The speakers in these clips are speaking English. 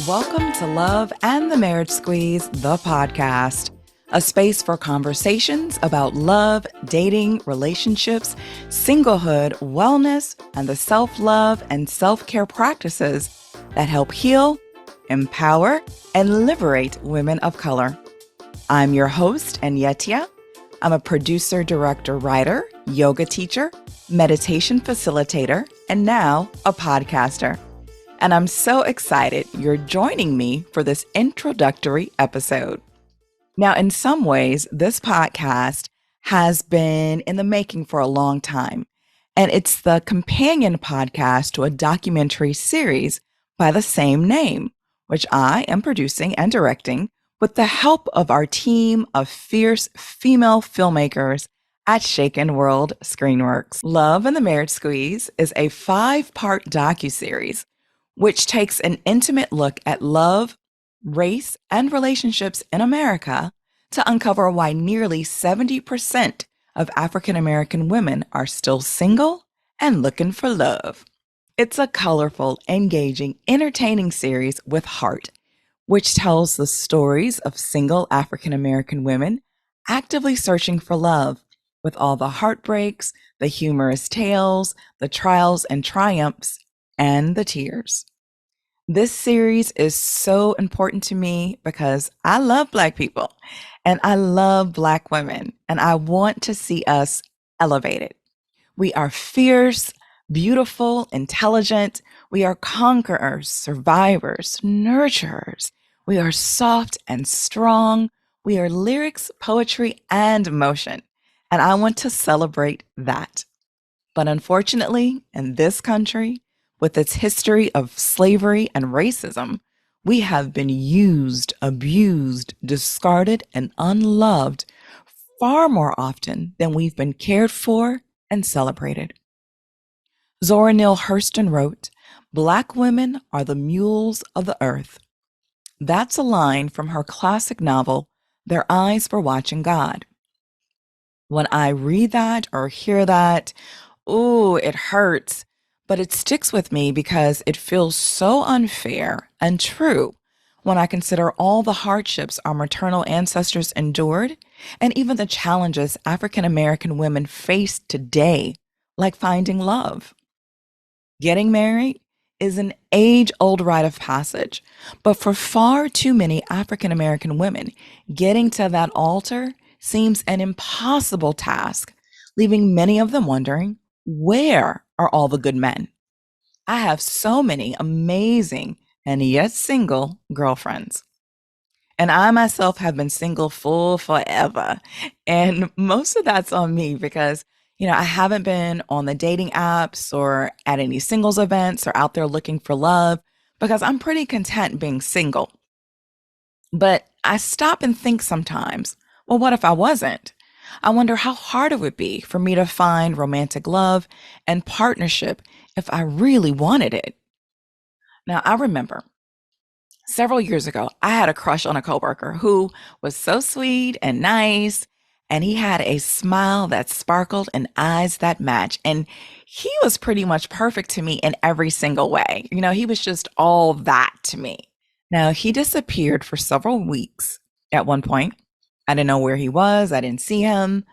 Welcome to Love and the Marriage Squeeze, the podcast, a space for conversations about love, dating, relationships, singlehood, wellness, and the self-love and self-care practices that help heal, empower, and liberate women of color. I'm your host, Anietie. I'm a producer, director, writer, yoga teacher, meditation facilitator, and now a podcaster. And I'm so excited you're joining me for this introductory episode. Now, in some ways, this podcast has been in the making for a long time, and it's the companion podcast to a documentary series by the same name, which I am producing and directing with the help of our team of fierce female filmmakers at Shaken World Screenworks. Love and the Marriage Squeeze is a 5-part docuseries which takes an intimate look at love, race, and relationships in America to uncover why nearly 70% of African American women are still single and looking for love. It's a colorful, engaging, entertaining series with heart, which tells the stories of single African American women actively searching for love, with all the heartbreaks, the humorous tales, the trials and triumphs, and the tears. This series is so important to me because I love Black people and I love Black women, and I want to see us elevated. We are fierce, beautiful, intelligent. We are conquerors, survivors, nurturers. We are soft and strong. We are lyrics, poetry, and motion. And I want to celebrate that. But unfortunately, in this country, with its history of slavery and racism, we have been used, abused, discarded, and unloved far more often than we've been cared for and celebrated. Zora Neale Hurston wrote, "Black women are the mules of the earth." That's a line from her classic novel, Their Eyes Were Watching God. When I read that or hear that, ooh, it hurts, but it sticks with me because it feels so unfair and true when I consider all the hardships our maternal ancestors endured and even the challenges African American women face today, like finding love. Getting married is an age-old rite of passage, but for far too many African American women, getting to that altar seems an impossible task, leaving many of them wondering, where are all the good men? I have so many amazing and yet single girlfriends. And I myself have been single full forever. And most of that's on me because, I haven't been on the dating apps or at any singles events or out there looking for love because I'm pretty content being single. But I stop and think sometimes, well, what if I wasn't? I wonder how hard it would be for me to find romantic love and partnership if I really wanted it. Now, I remember several years ago, I had a crush on a coworker who was so sweet and nice, and he had a smile that sparkled and eyes that match. And he was pretty much perfect to me in every single way. He was just all that to me. Now, he disappeared for several weeks at one point. I didn't know where he was. I didn't see him.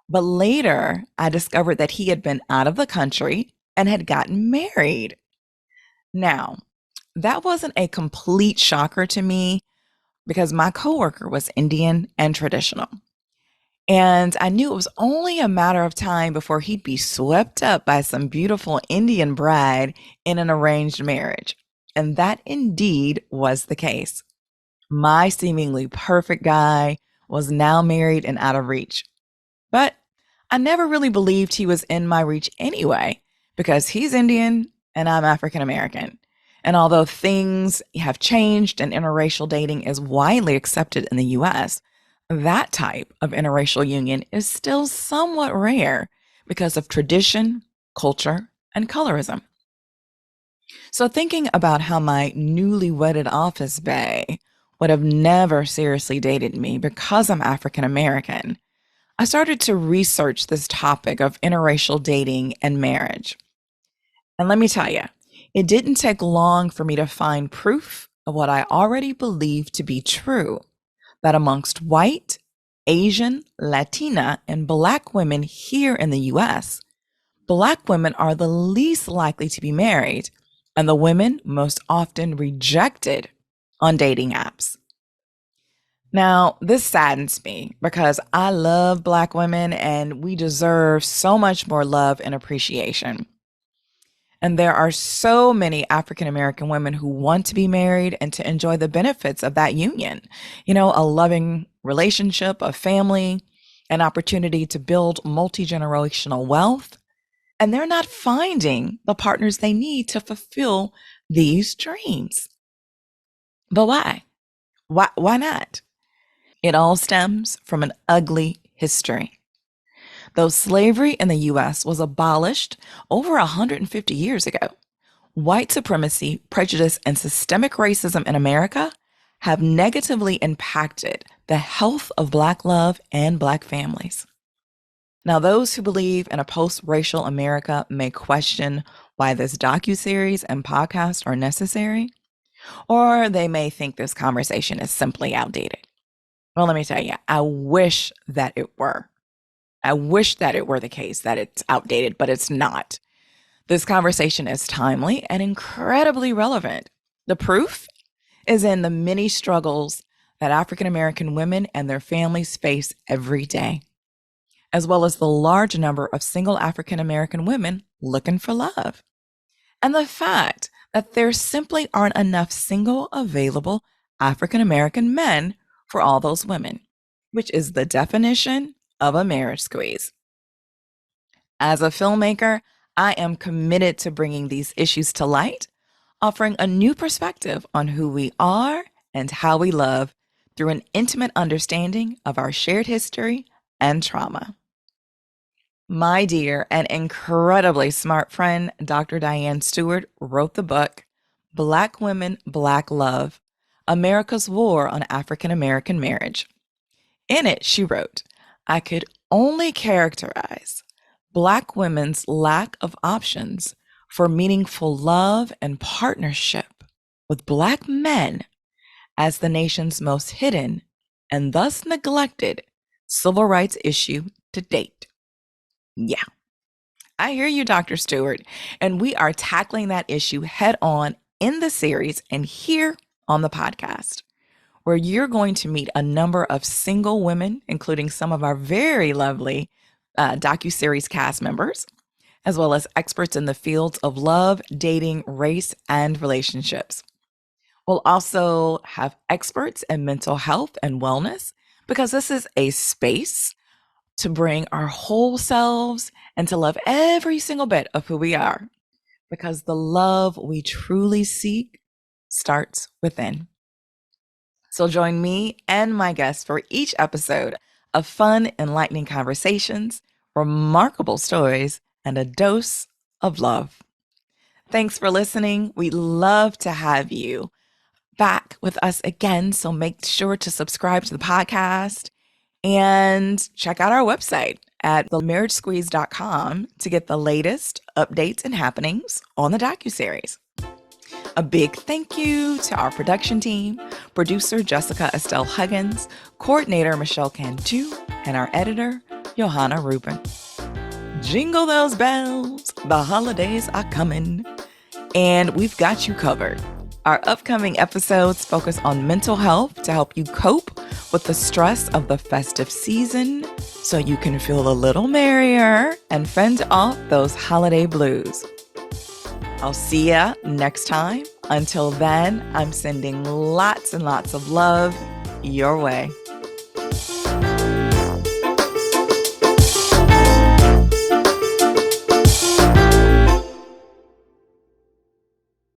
But later, I discovered that he had been out of the country and had gotten married. Now, that wasn't a complete shocker to me because my coworker was Indian and traditional. And I knew it was only a matter of time before he'd be swept up by some beautiful Indian bride in an arranged marriage. And that indeed was the case. My seemingly perfect guy was now married and out of reach. But I never really believed he was in my reach anyway, because he's Indian and I'm African American. And although things have changed and interracial dating is widely accepted in the US, that type of interracial union is still somewhat rare because of tradition, culture, and colorism. So thinking about how my newly wedded office bae would have never seriously dated me because I'm African American, I started to research this topic of interracial dating and marriage. And let me tell you, it didn't take long for me to find proof of what I already believe to be true, that amongst white, Asian, Latina, and Black women here in the US, Black women are the least likely to be married and the women most often rejected on dating apps. Now, this saddens me because I love Black women and we deserve so much more love and appreciation. And there are so many African American women who want to be married and to enjoy the benefits of that union. A loving relationship, a family, an opportunity to build multi generational wealth. And they're not finding the partners they need to fulfill these dreams. But why? Why not? It all stems from an ugly history. Though slavery in the US was abolished over 150 years ago, white supremacy, prejudice, and systemic racism in America have negatively impacted the health of Black love and Black families. Now, those who believe in a post-racial America may question why this docuseries and podcast are necessary, or they may think this conversation is simply outdated. Well, let me tell you, I wish that it were. I wish that it were the case that it's outdated, but it's not. This conversation is timely and incredibly relevant. The proof is in the many struggles that African American women and their families face every day, as well as the large number of single African American women looking for love. And the fact that there simply aren't enough single available African American men for all those women, which is the definition of a marriage squeeze. As a filmmaker, I am committed to bringing these issues to light, offering a new perspective on who we are and how we love through an intimate understanding of our shared history and trauma. My dear and incredibly smart friend, Dr. Diane Stewart, wrote the book, Black Women, Black Love, America's War on African American Marriage. In it, she wrote, I could only characterize Black women's lack of options for meaningful love and partnership with Black men as the nation's most hidden and thus neglected civil rights issue to date. Yeah, I hear you, Dr. Stewart, and we are tackling that issue head on in the series and here on the podcast, where you're going to meet a number of single women, including some of our very lovely docuseries cast members, as well as experts in the fields of love, dating, race, and relationships. We'll also have experts in mental health and wellness, because this is a space to bring our whole selves and to love every single bit of who we are, because the love we truly seek starts within. So join me and my guests for each episode of fun, enlightening conversations, remarkable stories, and a dose of love. Thanks for listening. We'd love to have you back with us again. So make sure to subscribe to the podcast and check out our website at themarriagesqueeze.com to get the latest updates and happenings on the docuseries. A big thank you to our production team, producer Jessica Estelle Huggins, coordinator Michelle Cantu, and our editor, Johanna Rubin. Jingle those bells, the holidays are coming, and we've got you covered. Our upcoming episodes focus on mental health to help you cope with the stress of the festive season so you can feel a little merrier and fend off those holiday blues. I'll see ya next time. Until then, I'm sending lots and lots of love your way.